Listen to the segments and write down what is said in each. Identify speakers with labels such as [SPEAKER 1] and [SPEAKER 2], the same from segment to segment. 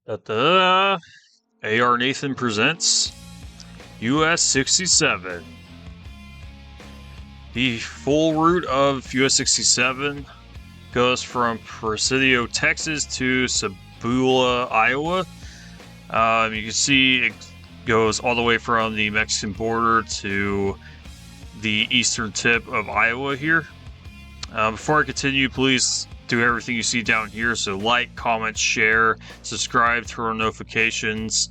[SPEAKER 1] Da-da-da. AR Nathan presents US-67. The full route of US-67 goes from Presidio, Texas to Sabula, Iowa. You can see it goes all the way from the Mexican border to the eastern tip of Iowa here. Before I continue, please do everything you see down here. So like, comment, share, subscribe, turn on notifications.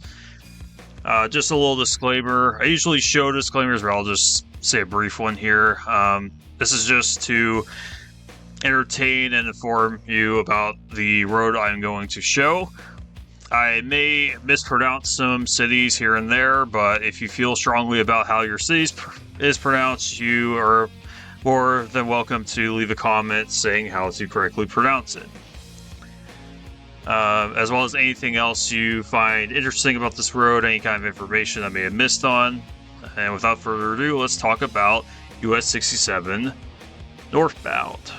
[SPEAKER 1] Just a little disclaimer. I usually show disclaimers, but I'll just say a brief one here. This is just to entertain and inform you about the road I'm going to show. I may mispronounce some cities here and there, but if you feel strongly about how your city is pronounced, you are more than welcome to leave a comment saying how to correctly pronounce it. As well as anything else you find interesting about this road, any kind of information I may have missed on. And without further ado, let's talk about US-67 northbound.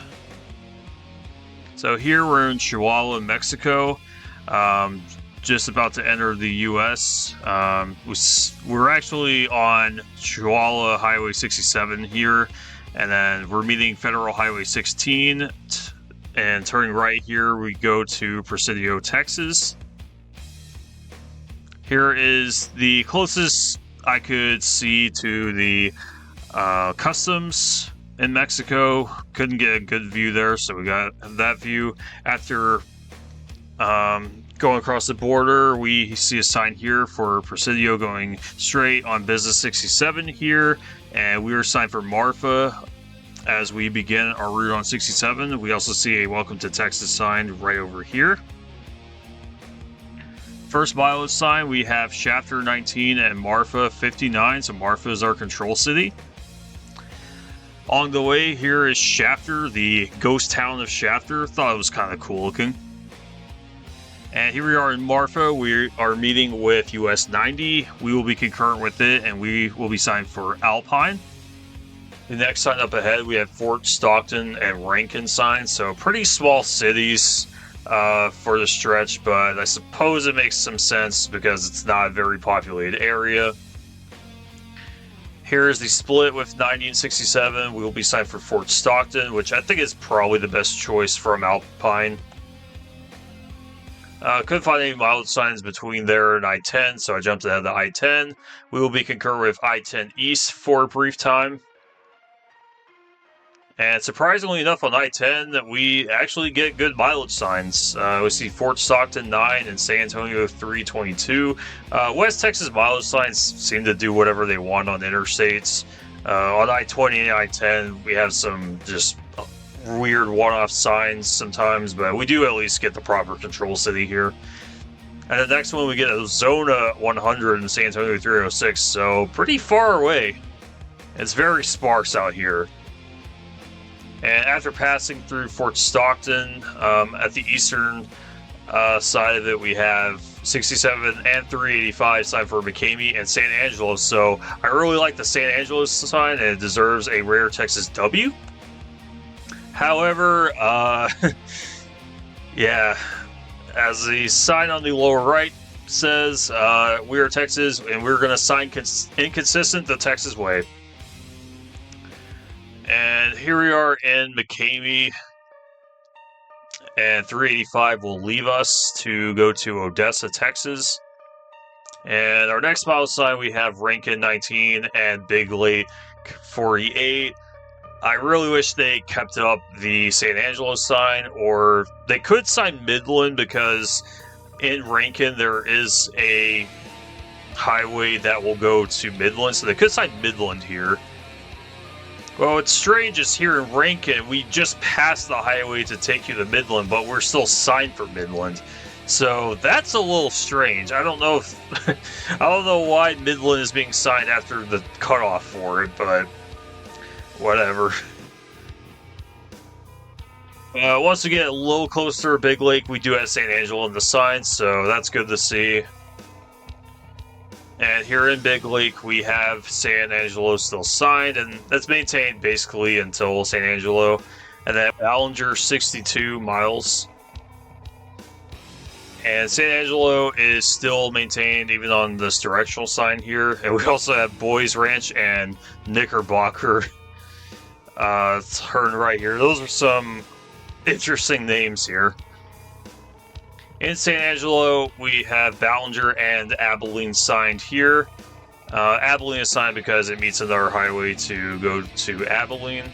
[SPEAKER 1] So here we're in Chihuahua, Mexico. Just about to enter the US. We're actually on Chihuahua Highway 67 here, and then we're meeting Federal Highway 16, and turning right here we go to Presidio, Texas. Here is the closest I could see to the customs in Mexico. Couldn't get a good view there, so we got that view. After going across the border, we see a sign here for Presidio going straight on Business 67 here, and we are signed for Marfa as we begin our route on 67. We also see a Welcome to Texas sign right over here. First mileage sign, we have Shafter 19 and Marfa 59, so Marfa is our control city. On the way here is Shafter, the ghost town of Shafter. Thought it was kind of cool looking. And here we are in Marfa. We are meeting with US-90. We will be concurrent with it, and we will be signed for Alpine. The next sign up ahead, we have Fort Stockton and Rankin signs. So pretty small cities for the stretch, but I suppose it makes some sense because it's not a very populated area. Here is the split with 90 and 67. We will be signed for Fort Stockton, which I think is probably the best choice from Alpine. Couldn't find any mileage signs between there and I-10, so I jumped ahead of the I-10. We will be concurrent with I-10 East for a brief time. And surprisingly enough, on I-10, that we actually get good mileage signs. We see Fort Stockton 9 and San Antonio 322. West Texas mileage signs seem to do whatever they want on interstates. On I-20 and I-10, we have some just weird one-off signs sometimes, but we do at least get the proper control city here. And the next one, we get Zona 100 in San Antonio 306, so pretty far away. It's very sparse out here. And after passing through Fort Stockton, at the eastern side of it, we have 67 and 385 signed for McCamey and San Angelo. So I really like the San Angelo sign, and it deserves a rare Texas W. However, yeah, as the sign on the lower right says, we are Texas, and we're going to sign inconsistent the Texas way. And here we are in McCamey, and 385 will leave us to go to Odessa, Texas. And our next mile sign, we have Rankin 19 and Big Lake 48. I really wish they kept up the San Angelo sign, or they could sign Midland, because in Rankin there is a highway that will go to Midland, so they could sign Midland here. Well, what's strange is here in Rankin, we just passed the highway to take you to Midland, but we're still signed for Midland. So that's a little strange. I don't know if I don't know why Midland is being signed after the cutoff for it, but whatever. Once we get a little closer to Big Lake, we do have San Angelo in the sign, so that's good to see. And here in Big Lake, we have San Angelo still signed, and that's maintained basically until San Angelo. And then Ballinger 62 miles. And San Angelo is still maintained even on this directional sign here. And we also have Boys Ranch and Knickerbocker turned right here. Those are some interesting names here. In San Angelo, we have Ballinger and Abilene signed here. Abilene is signed because it meets another highway to go to Abilene.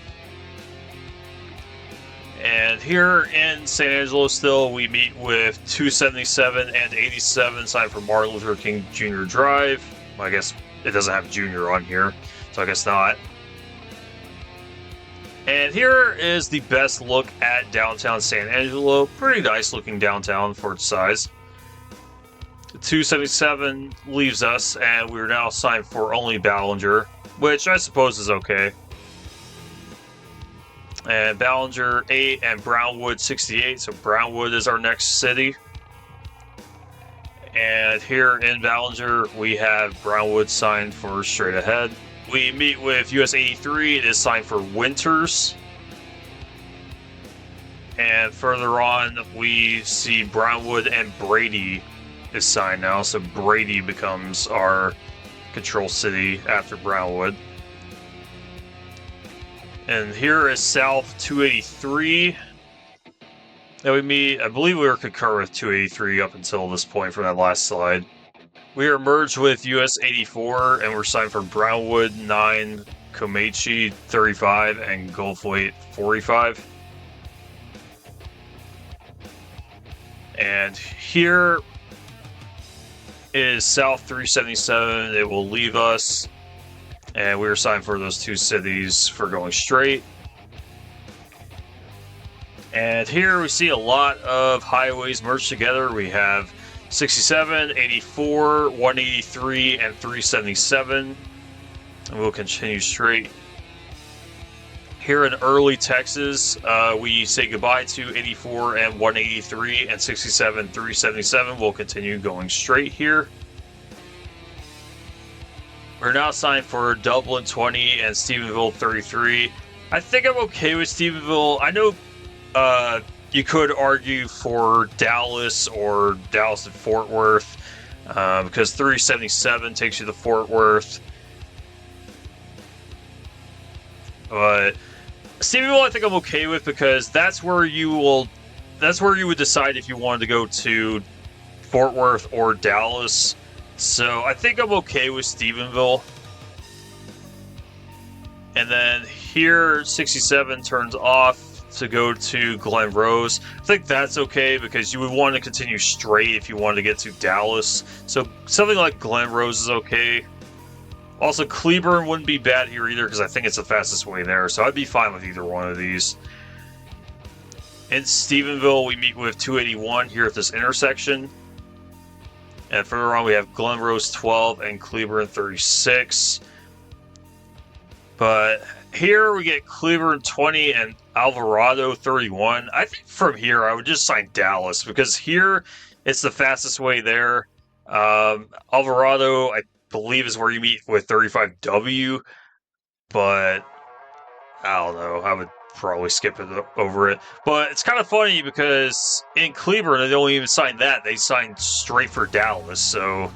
[SPEAKER 1] And here in San Angelo still, we meet with 277 and 87 signed for Martin Luther King Jr. Drive. Well, I guess it doesn't have Jr. on here, so I guess not. And here is the best look at downtown San Angelo. Pretty nice looking downtown for its size. 277 leaves us, and we're now signed for only Ballinger, which I suppose is okay. And Ballinger 8 and Brownwood 68, so Brownwood is our next city. And here in Ballinger, we have Brownwood signed for straight ahead. We meet with US-83, it is signed for Winters. And further on, we see Brownwood and Brady is signed now, so Brady becomes our control city after Brownwood. And here is South 283. Now we meet, I believe we were concurrent with 283 up until this point from that last slide. We are merged with US-84 and we're signed for Brownwood 9, Comanche 35, and Gulfweight 45. And here is South 377. It will leave us. And we were signed for those two cities for going straight. And here we see a lot of highways merged together. We have 67, 84, 183, and 377. And we'll continue straight. Here in early Texas, we say goodbye to 84 and 183 and 67, 377. We'll continue going straight here. We're now signed for Dublin 20 and Stephenville 33. I think I'm okay with Stephenville. I know you could argue for Dallas or Dallas and Fort Worth because 377 takes you to Fort Worth. But Stephenville I think I'm okay with because that's where you would decide if you wanted to go to Fort Worth or Dallas. So I think I'm okay with Stephenville. And then here, 67 turns off to go to Glen Rose. I think that's okay because you would want to continue straight if you wanted to get to Dallas. So something like Glen Rose is okay. Also, Cleburne wouldn't be bad here either because I think it's the fastest way there. So I'd be fine with either one of these. In Stephenville, we meet with 281 here at this intersection. And further on, we have Glen Rose 12 and Cleburne 36. But here we get Cleburne 20 and Alvarado 31. I think from here, I would just sign Dallas because here it's the fastest way there. Alvarado, I believe, is where you meet with 35W. But I don't know. I would probably skip it over it. But it's kind of funny because in Cleburne, they don't even sign that. They signed straight for Dallas. So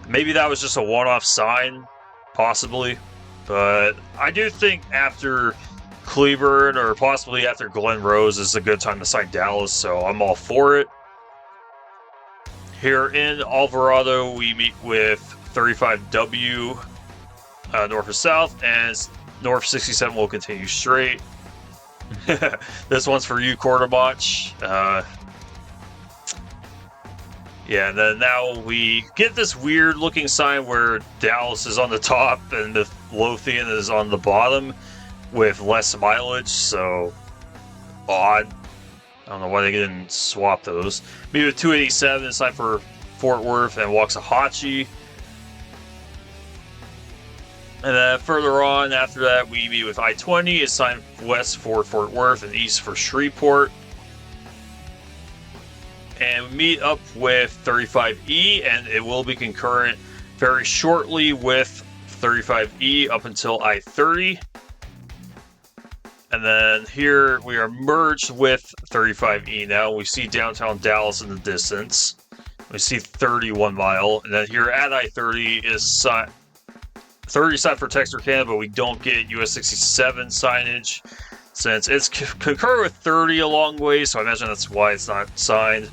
[SPEAKER 1] maybe that was just a one-off sign, possibly. But I do think after Cleburne or possibly after Glen Rose is a good time to sign Dallas. So I'm all for it. Here in Alvarado, we meet with 35W north or south, and North 67 will continue straight. This one's for you, Quartermatch. Yeah, and then now we get this weird looking sign where Dallas is on the top and the Lothian is on the bottom with less mileage, so odd. I don't know why they didn't swap those. Maybe with 287, it's time for Fort Worth and Waxahachie. And then further on, after that, we meet with I-20. It's signed west for Fort Worth and east for Shreveport. And we meet up with 35E, and it will be concurrent very shortly with 35E up until I-30. And then here we are merged with 35E now. We see downtown Dallas in the distance. We see 31 mile, and then here at I-30 is 30 signed for Texarkana, but we don't get US-67 signage since it's concurrent with 30 a long way, so I imagine that's why it's not signed.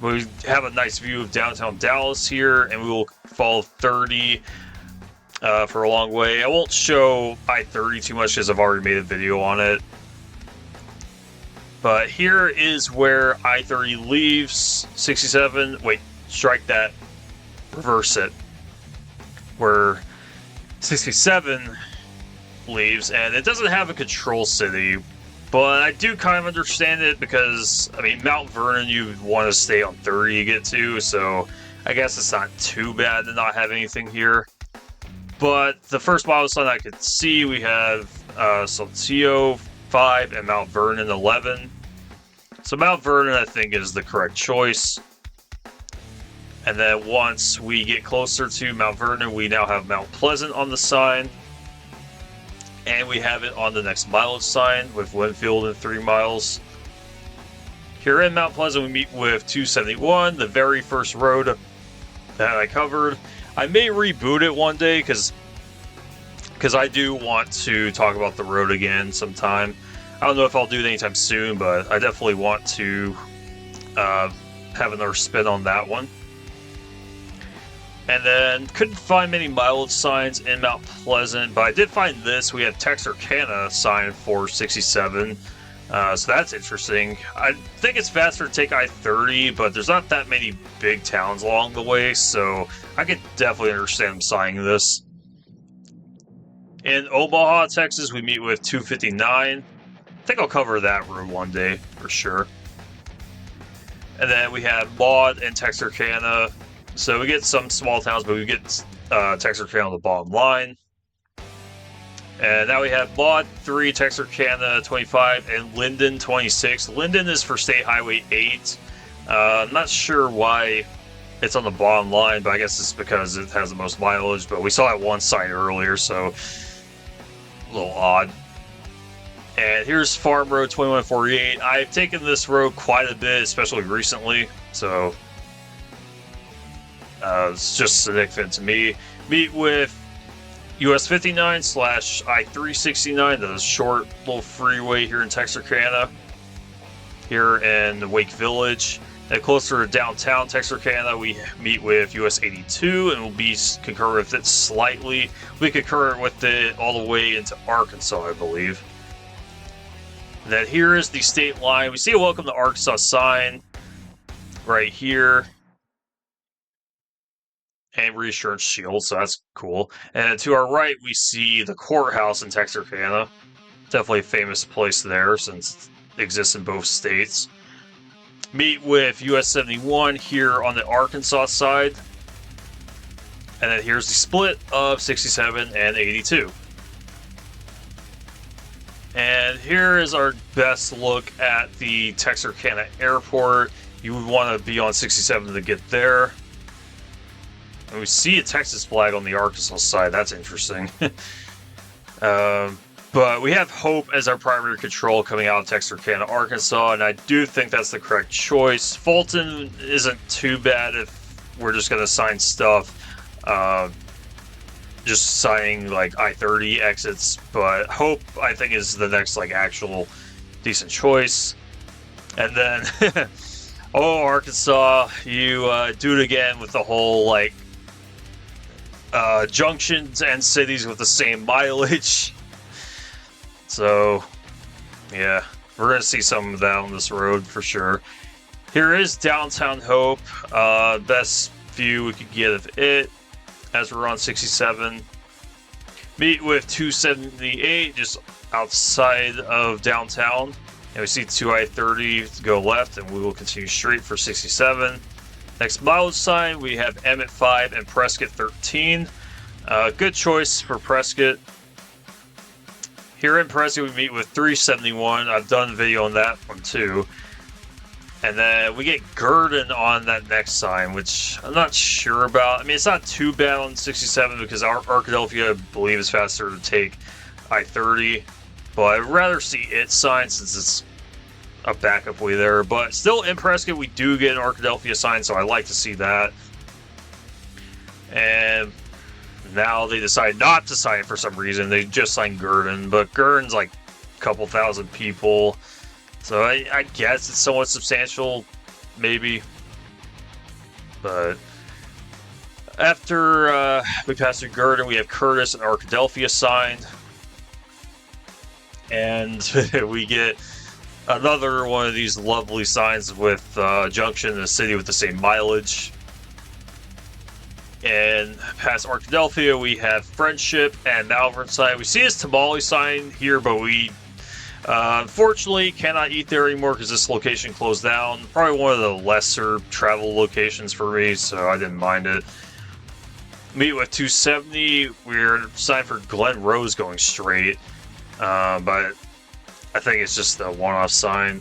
[SPEAKER 1] We have a nice view of downtown Dallas here, and we will follow 30 for a long way. I won't show I-30 too much because I've already made a video on it. But here is where I-30 leaves 67. Wait, strike that. Reverse it. Where 67 leaves, and it doesn't have a control city. But I do kind of understand it because, I mean, Mount Vernon you want to stay on 30 to get to, so I guess it's not too bad to not have anything here. But the first milestone I could see, we have Saltillo 5 and Mount Vernon 11. So Mount Vernon, I think, is the correct choice. And then once we get closer to Mount Vernon, we now have Mount Pleasant on the sign. And we have it on the next mileage sign with Winfield in 3 miles. Here in Mount Pleasant, we meet with 271, the very first road that I covered. I may reboot it one day because I do want to talk about the road again sometime. I don't know if I'll do it anytime soon, but I definitely want to have another spin on that one. And then, couldn't find many mileage signs in Mount Pleasant, but I did find this. We have Texarkana sign for 67, so that's interesting. I think it's faster to take I-30, but there's not that many big towns along the way, so I could definitely understand them signing this. In Omaha, Texas, we meet with 259. I think I'll cover that road one day, for sure. And then we have Maud and Texarkana. So we get some small towns, but we get Texarkana on the bottom line. And now we have Maud 3, Texarkana 25, and Linden 26. Linden is for State Highway 8. I'm not sure why it's on the bottom line, but I guess it's because it has the most mileage. But we saw that one sign earlier, so a little odd. And here's Farm Road 2148. I've taken this road quite a bit, especially recently, so it's just significant to me. Meet with US-59 / I-369, the short little freeway here in Texarkana, here in Wake Village. And closer to downtown Texarkana, we meet with US-82, and we'll be concurrent with it slightly. We concur with it all the way into Arkansas, I believe. And then here is the state line. We see a Welcome to Arkansas sign right here. And reassurance shield, so that's cool. And to our right, we see the courthouse in Texarkana. Definitely a famous place there since it exists in both states. Meet with US-71 here on the Arkansas side. And then here's the split of 67 and 82. And here is our best look at the Texarkana airport. You would want to be on 67 to get there. And we see a Texas flag on the Arkansas side. That's interesting. But we have Hope as our primary control coming out of Texarkana, Arkansas, and I do think that's the correct choice. Fulton isn't too bad if we're just going to sign stuff. Just signing like I-30 exits, but Hope I think is the next like actual decent choice. And then, oh, Arkansas, you do it again with the whole like junctions and cities with the same mileage. So, yeah, we're going to see some of that on this road for sure. Here is downtown Hope. Best view we could get of it as we're on 67. Meet with 278 just outside of downtown. And we see 2 I-30 go left, and we will continue straight for 67. Next mileage sign, we have Emmett 5 and Prescott 13. Good choice for Prescott. Here in Presidio, we meet with 371. I've done a video on that one too. And then we get Gurdon on that next sign, which I'm not sure about. I mean, it's not too bad on 67 because Arkadelphia, I believe, is faster to take I-30. But I'd rather see its sign since it's a backup way there. But still, in Prescott, we do get an Arkadelphia sign, so I like to see that. And now they decide not to sign it for some reason. They just signed Gurdon, but Gurdon's like a couple thousand people. So I guess it's somewhat substantial, maybe. But after we pass through Gurdon, we have Curtis and Arkadelphia signed. And we get another one of these lovely signs with Junction in a city with the same mileage. And past Arkadelphia, we have Friendship and Malvern sign. We see his Tamale sign here, but we unfortunately cannot eat there anymore because this location closed down. Probably one of the lesser travel locations for me, so I didn't mind it. Meet with 270. We're signed for Glen Rose going straight, but I think it's just a one-off sign.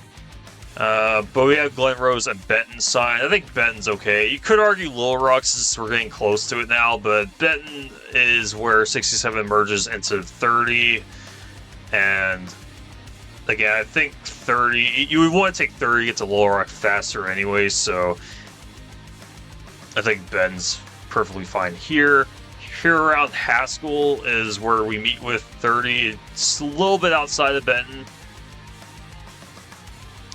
[SPEAKER 1] But we have Glen Rose and Benton sign. I think Benton's okay. You could argue Little Rock since we're getting close to it now, but Benton is where 67 merges into 30. And again, I think 30, you would want to take 30 to get to Little Rock faster anyway, so I think Benton's perfectly fine here. Here around Haskell is where we meet with 30. It's a little bit outside of Benton.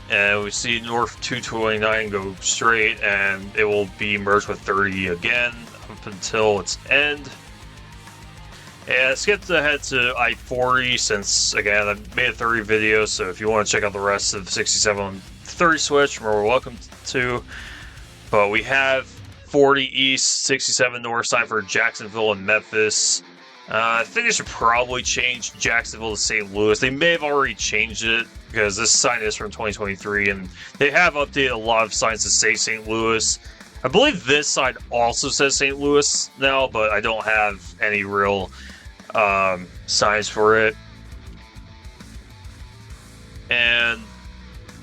[SPEAKER 1] And we see North 229 go straight, and it will be merged with 30 again up until its end. And let's get ahead to I-40 since, again, I made a 30 video, so if you want to check out the rest of 67 on 30 switch, you're welcome to. But we have 40 East, 67 North sign for Jacksonville and Memphis. I think they should probably change Jacksonville to St. Louis. They may have already changed it because this sign is from 2023, and they have updated a lot of signs to say St. Louis. I believe this sign also says St. Louis now, but I don't have any real signs for it. And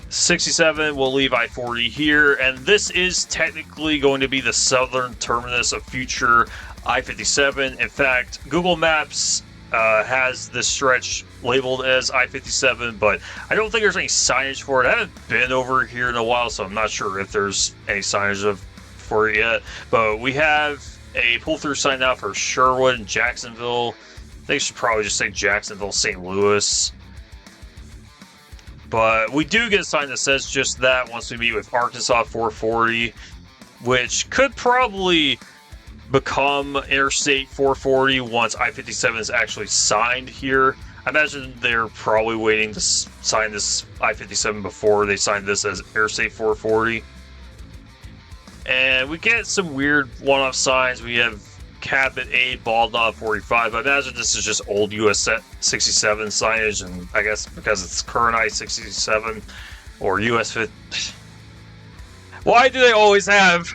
[SPEAKER 1] 67 will leave I-40 here, and this is technically going to be the southern terminus of future I-57. In fact, Google Maps has this stretch labeled as I-57, but I don't think there's any signage for it. I haven't been over here in a while, so I'm not sure if there's any signage for it yet. But we have a pull-through sign now for Sherwood and Jacksonville. I think I should probably just say Jacksonville, St. Louis. But we do get a sign that says just that once we meet with Arkansas 440, which could probably become Interstate 440 once I-57 is actually signed here. I imagine they're probably waiting to sign this I-57 before they sign this as Interstate 440. And we get some weird one-off signs. We have Cabot 8, Bald Knob 45. I imagine this is just old US-67 signage, and I guess because it's current I-67 or US-50. Why do they always have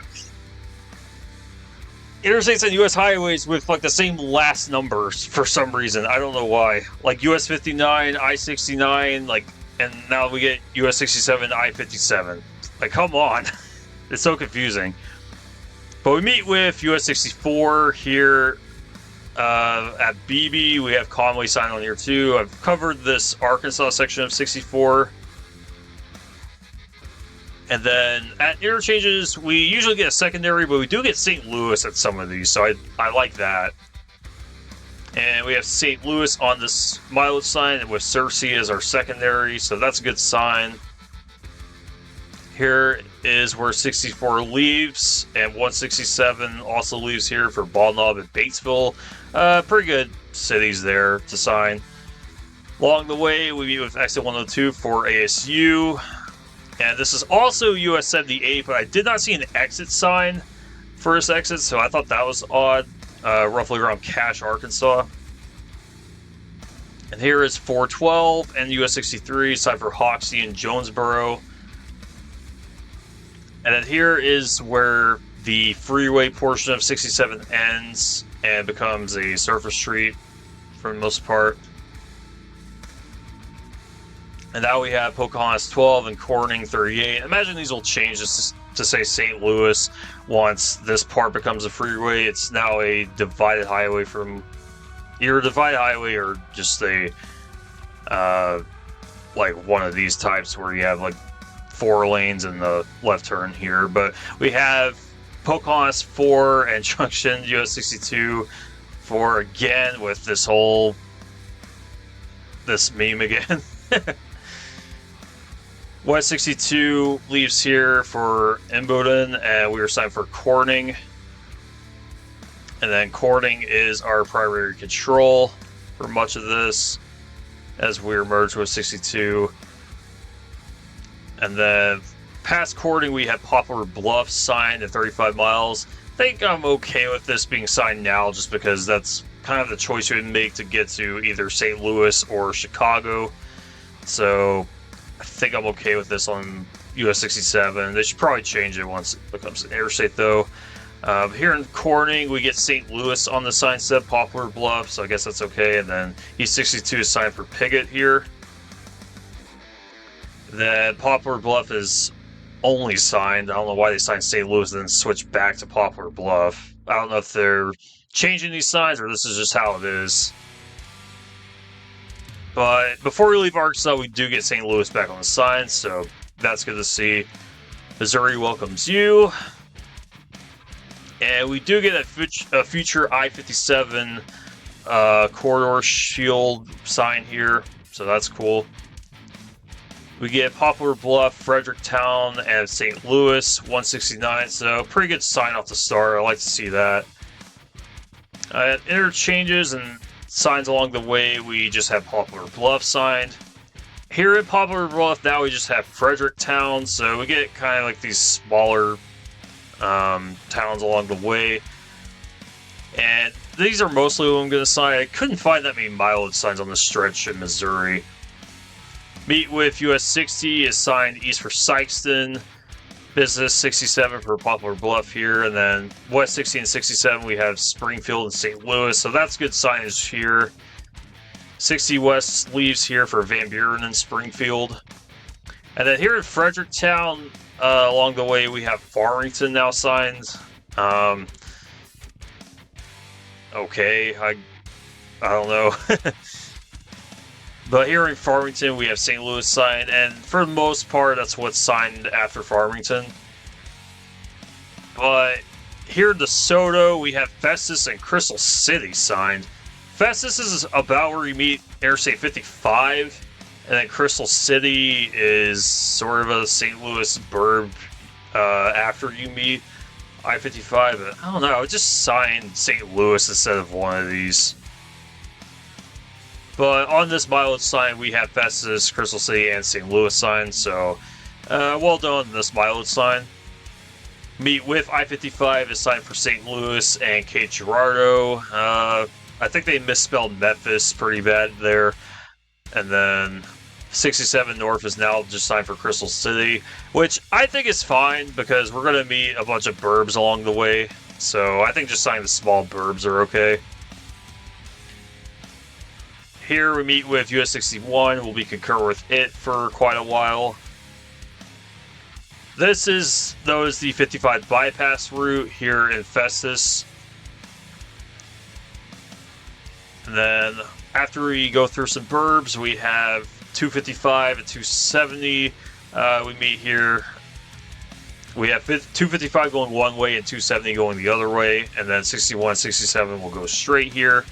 [SPEAKER 1] interstates and US highways with like the same last numbers for some reason? I don't know why. Like US-59, I-69, like, and now we get US-67, I-57. Like, come on. It's so confusing. But we meet with US-64 here at BB. We have Conway sign on here too. I've covered this Arkansas section of 64. And then at interchanges, we usually get a secondary, but we do get St. Louis at some of these, so I like that. And we have St. Louis on this mileage sign with Searcy as our secondary, so that's a good sign. Here is where 64 leaves, and 167 also leaves here for Bald Knob and Batesville. Pretty good cities there to sign. Along the way, we meet with exit 102 for ASU. And this is also US-78, but I did not see an exit sign for this exit, so I thought that was odd. Roughly around Cache, Arkansas. And here is 412 and US-63, sign for Hoxie and Jonesboro. And then here is where the freeway portion of 67 ends and becomes a surface street for the most part. And now we have Pocahontas 12 and Corning 38. Imagine these will change this to say St. Louis once this part becomes a freeway. It's now a divided highway from either a divided highway or just a like one of these types where you have like 4 lanes in the left turn here. But we have Pocahontas 4 and Junction US-62 for again with this meme again. US-62 leaves here for Imboden, and we are signed for Corning. And then Corning is our primary control for much of this as we're merged with 62. And then past Corning, we have Poplar Bluff signed at 35 miles. I think I'm okay with this being signed now just because that's kind of the choice you would make to get to either St. Louis or Chicago. So I think I'm okay with this on US-67. They should probably change it once it becomes an interstate, though. Here in Corning, we get St. Louis on the sign set, Poplar Bluff, so I guess that's okay. And then E62 is signed for Piggott here. Then Poplar Bluff is only signed. I don't know why they signed St. Louis and then switched back to Poplar Bluff. I don't know if they're changing these signs or this is just how it is. But before we leave Arkansas, we do get St. Louis back on the sign, so that's good to see. Missouri welcomes you. And we do get a future I-57 corridor shield sign here, so that's cool. We get Poplar Bluff, Fredericktown, and St. Louis, 169, so pretty good sign off the start. I like to see that. Interchanges and signs along the way, we just have Poplar Bluff signed. Here at Poplar Bluff, now we just have Fredericktown, so we get kind of like these smaller towns along the way. And these are mostly what I'm going to sign. I couldn't find that many mileage signs on this stretch in Missouri. Meet with US-60 is signed east for Sikeston. Business 67 for Poplar Bluff here. And then West 60 and 67 we have Springfield and St. Louis. So that's good signage here. 60 West leaves here for Van Buren and Springfield. And then here in Fredericktown, along the way, we have Farmington now signed. Okay, I don't know. But here in Farmington, we have St. Louis signed, and for the most part, that's what's signed after Farmington. But here in DeSoto, we have Festus and Crystal City signed. Festus is about where you meet Interstate 55. And then Crystal City is sort of a St. Louis burb after you meet I-55. But I don't know, I would just sign St. Louis instead of one of these. But on this mileage sign, we have Festus, Crystal City, and St. Louis signs. So, well done on this mileage sign. Meet with I-55 is signed for St. Louis and Cape Girardeau. I think they misspelled Memphis pretty bad there. And then 67 North is now just signed for Crystal City, which I think is fine because we're going to meet a bunch of burbs along the way. So I think just signing the small burbs are okay. Here we meet with US-61. We'll be concurrent with it for quite a while. This is, though, is the 55 bypass route here in Festus. And then after we go through some burbs, we have 255 and 270. We meet here. We have 255 going one way and 270 going the other way. And then 61, 67 will go straight here.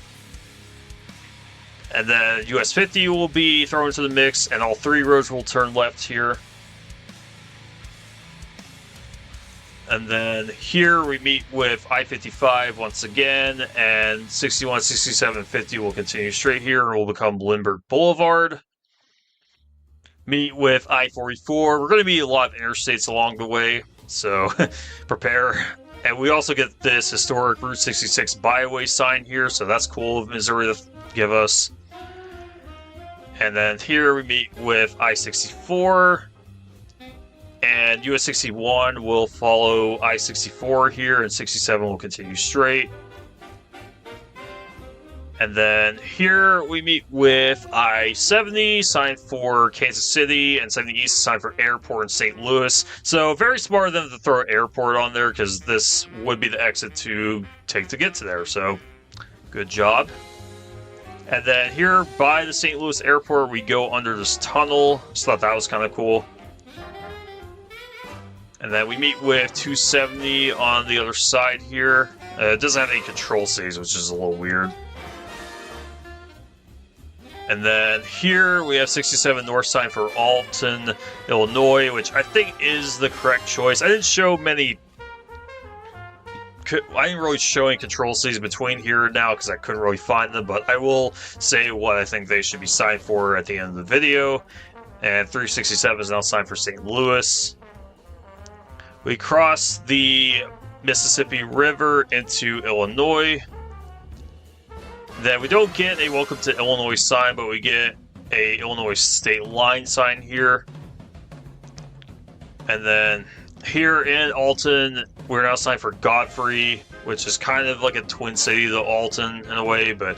[SPEAKER 1] And then US-50 will be thrown into the mix, and all 3 roads will turn left here. And then here we meet with I-55 once again, and 61, 67, and 50 will continue straight here and will become Lindbergh Boulevard. Meet with I-44. We're going to meet a lot of interstates along the way, so prepare. And we also get this historic Route 66 byway sign here, so that's cool of Missouri to give us. And then here we meet with I-64. And US-61 will follow I-64 here, and 67 will continue straight. And then here we meet with I-70, signed for Kansas City, and 70 East signed for Airport in St. Louis. So very smart of them to throw Airport on there, because this would be the exit to take to get to there. So good job. And then here by the St. Louis airport, we go under this tunnel. Just thought that was kind of cool. And then we meet with 270 on the other side here. It doesn't have any control cities, which is a little weird. And then here we have 67 north sign for Alton, Illinois, which I think is the correct choice. I didn't really show any control cities between here and now because I couldn't really find them, but I will say what I think they should be signed for at the end of the video. And 367 is now signed for St. Louis. We cross the Mississippi River into Illinois. Then we don't get a Welcome to Illinois sign, but we get a Illinois state line sign here. And then here in Alton, we're now signed for Godfrey, which is kind of like a twin city to Alton in a way, but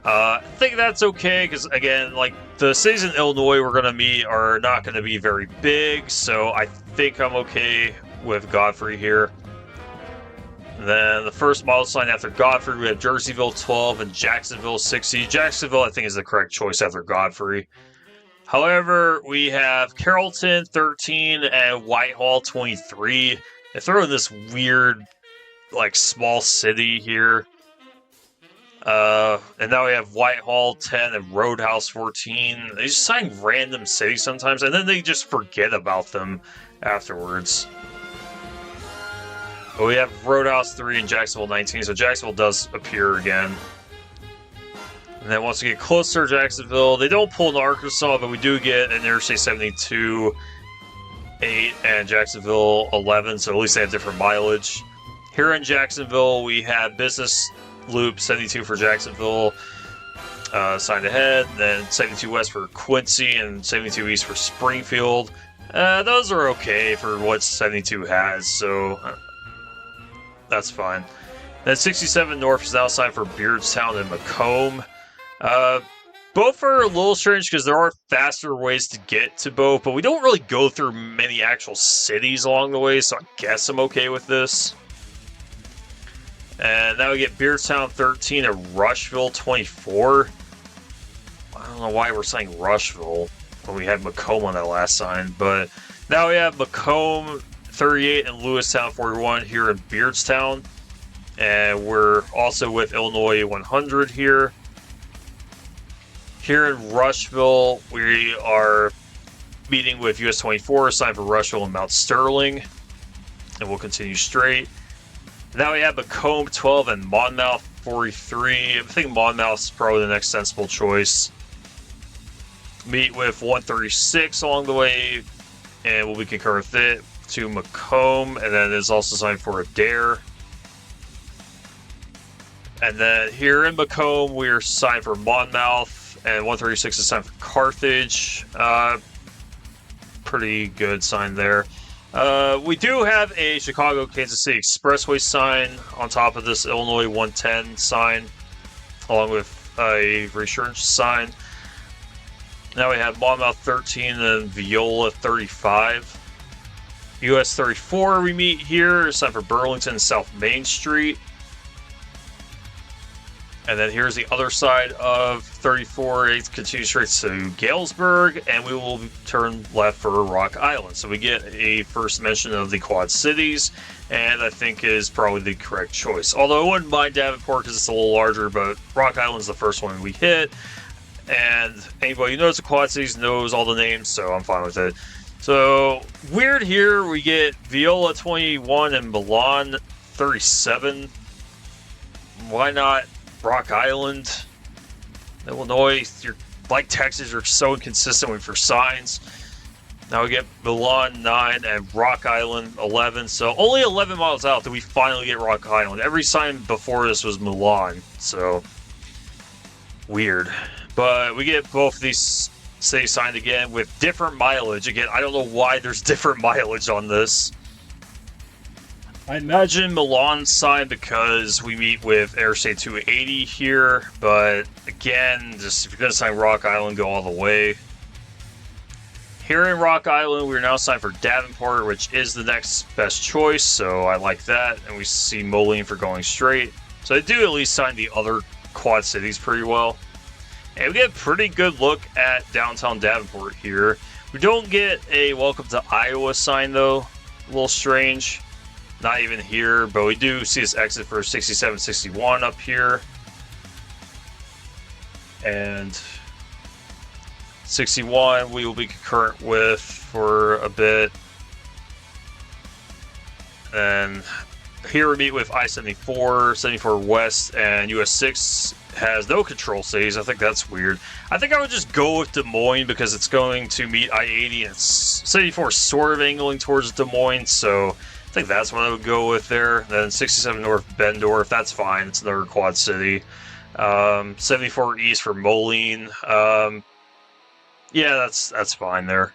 [SPEAKER 1] I think that's okay, because again, like, the cities in Illinois we're going to meet are not going to be very big, so I think I'm okay with Godfrey here. And then the first model sign after Godfrey, we have Jerseyville 12 and Jacksonville 60. Jacksonville, I think, is the correct choice after Godfrey. However, we have Carrollton 13 and Whitehall 23. They throw in this weird, like, small city here. And now we have Whitehall 10 and Roadhouse 14. They just sign random cities sometimes, and then they just forget about them afterwards. But we have Roadhouse 3 and Jacksonville 19, so Jacksonville does appear again. And then once we get closer to Jacksonville, they don't pull into Arkansas, but we do get an Interstate 72, 8, and Jacksonville 11, so at least they have different mileage. Here in Jacksonville, we have Business Loop 72 for Jacksonville, signed ahead, then 72 West for Quincy, and 72 East for Springfield. Those are okay for what 72 has, so that's fine. Then 67 North is now signed for Beardstown and Macomb. Both are a little strange because there are faster ways to get to both, but we don't really go through many actual cities along the way, so I guess I'm okay with this. And now we get Beardstown 13 and Rushville 24. I don't know why we're saying Rushville when we had Macomb on that last sign, but now we have Macomb 38 and Lewistown 41 here in Beardstown. And we're also with Illinois 100 here. Here in Rushville, we are meeting with US-24, signed for Rushville and Mount Sterling. And we'll continue straight. Now we have Macomb 12 and Monmouth 43. I think Monmouth's probably the next sensible choice. Meet with 136 along the way, and we'll be concurrent with it to Macomb, and then it's also signed for Adair. And then here in Macomb, we're signed for Monmouth, and 136 is signed for Carthage. Pretty good sign there. We do have a Chicago-Kansas City Expressway sign on top of this Illinois 110 sign, along with a reassurance sign. Now we have Monmouth 13 and Viola 35. US 34 we meet here, signed for Burlington and South Main Street. And then here's the other side of 34. It continues straight to Galesburg, and we will turn left for Rock Island. So we get a first mention of the Quad Cities, and I think is probably the correct choice. Although I wouldn't mind Davenport because it's a little larger, but Rock Island's the first one we hit. And anybody who knows the Quad Cities knows all the names, so I'm fine with it. So, weird here, we get Viola 21 and Milan 37. Why not Rock Island? Illinois, you're like Texas, you're so inconsistent with your signs. Now we get Milan 9 and Rock Island 11. So only 11 miles out did we finally get Rock Island. Every sign before this was Milan, so weird. But we get both of these cities signed again with different mileage. Again, I don't know why there's different mileage on this. I imagine Milan's signed because we meet with Interstate 280 here, but again, just if you're going to sign Rock Island, go all the way. Here in Rock Island, we're now signed for Davenport, which is the next best choice, so I like that. And we see Moline for going straight. So they do at least sign the other Quad Cities pretty well. And we get a pretty good look at downtown Davenport here. We don't get a welcome to Iowa sign though, a little strange. Not even here, but we do see this exit for 67, 61 up here. And 61 we will be concurrent with for a bit. And here we meet with I-74, 74 West, and US-6 has no control cities. I think that's weird. I think I would just go with Des Moines because it's going to meet I-80 and 74 sort of angling towards Des Moines, so I think that's what I would go with there. Then 67 North Bendorf, that's fine. It's another quad city. 74 East for Moline. Yeah, that's fine there.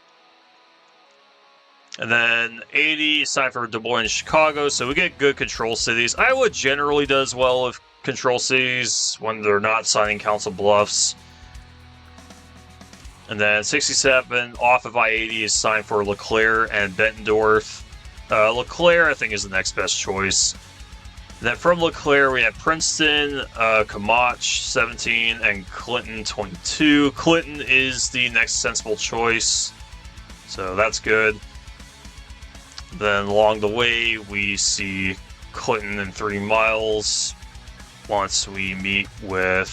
[SPEAKER 1] And then 80 signed for Des Moines and Chicago, so we get good control cities. Iowa generally does well with control cities when they're not signing Council Bluffs. And then 67 off of I-80 is signed for LeClaire and Bettendorf. LeClaire, I think, is the next best choice. And then from LeClaire, we have Princeton, Kamach, 17, and Clinton, 22. Clinton is the next sensible choice, so that's good. Then along the way, we see Clinton in 3 miles once we meet with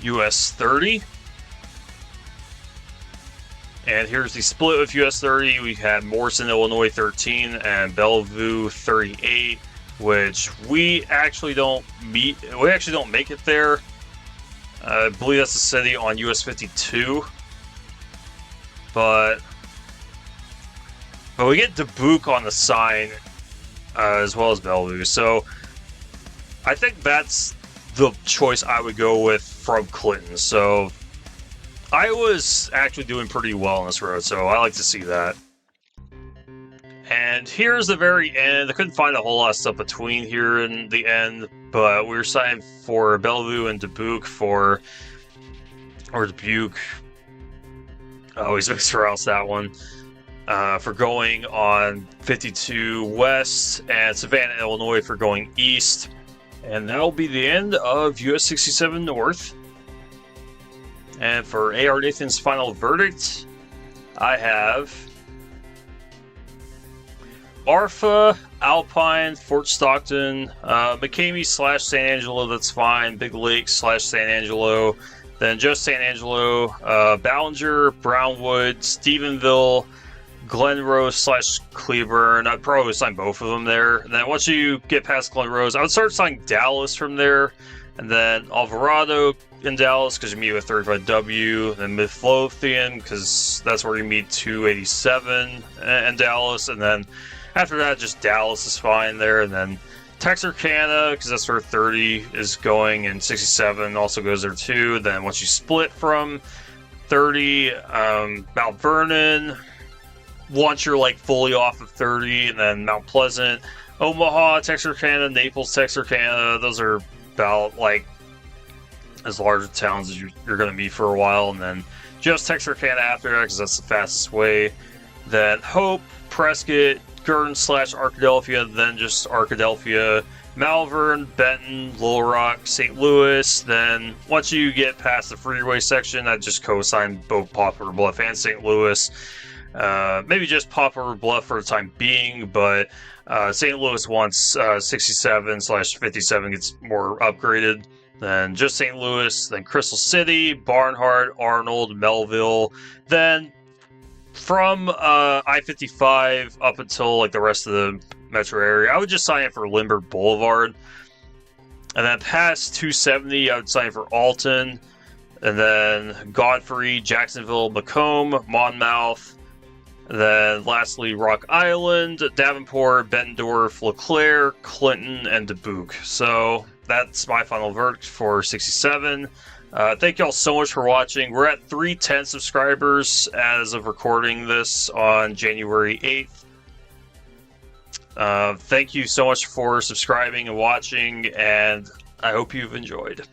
[SPEAKER 1] US-30. And here's the split with US-30. We had Morrison, Illinois, 13, and Bellevue, 38, which we actually don't meet. We actually don't make it there. I believe that's the city on US-52. But we get Dubuque on the sign, as well as Bellevue. So I think that's the choice I would go with from Clinton. So Iowa's actually doing pretty well on this road, so I like to see that. And here's the very end. I couldn't find a whole lot of stuff between here and the end, but we were signed for Bellevue and Dubuque for, or Dubuque. I always mispronounce that one. For going on 52 West, and Savannah, Illinois for going east. And that'll be the end of US-67 North. And for A.R. Nathan's final verdict, I have Arfa, Alpine, Fort Stockton, McCamey / San Angelo, that's fine, Big Lake / San Angelo, then just San Angelo, Ballinger, Brownwood, Stephenville, Glen Rose / Cleburne. I'd probably sign both of them there. And then once you get past Glen Rose, I would start signing Dallas from there. And then Alvarado in Dallas because you meet with 35W. Then Midlothian because that's where you meet 287 in Dallas. And then after that, just Dallas is fine there. And then Texarkana because that's where 30 is going. And 67 also goes there too. Then once you split from 30, Mount Vernon, once you're like fully off of 30, and then Mount Pleasant, Omaha, Texarkana, Naples, Texarkana, those are about like as large of towns as you're going to meet for a while, and then just Texarkana after that because that's the fastest way. Then Hope, Prescott, Girton / Arkadelphia, then just Arkadelphia, Malvern, Benton, Little Rock, St. Louis. Then once you get past the freeway section, I just co-sign both Poplar Bluff and St. Louis. Maybe just Poplar Bluff for the time being, but St. Louis once 67 / 57 gets more upgraded. Then just St. Louis, then Crystal City, Barnhart, Arnold, Melville. Then from I-55 up until like the rest of the metro area, I would just sign it for Lindbergh Boulevard. And then past 270, I would sign for Alton. And then Godfrey, Jacksonville, Macomb, Monmouth. And then lastly, Rock Island, Davenport, Bettendorf, LeClaire, Clinton, and Dubuque. So that's my final verdict for 67. Thank y'all so much for watching. We're at 310 subscribers as of recording this on January 8th. Thank you so much for subscribing and watching, and I hope you've enjoyed.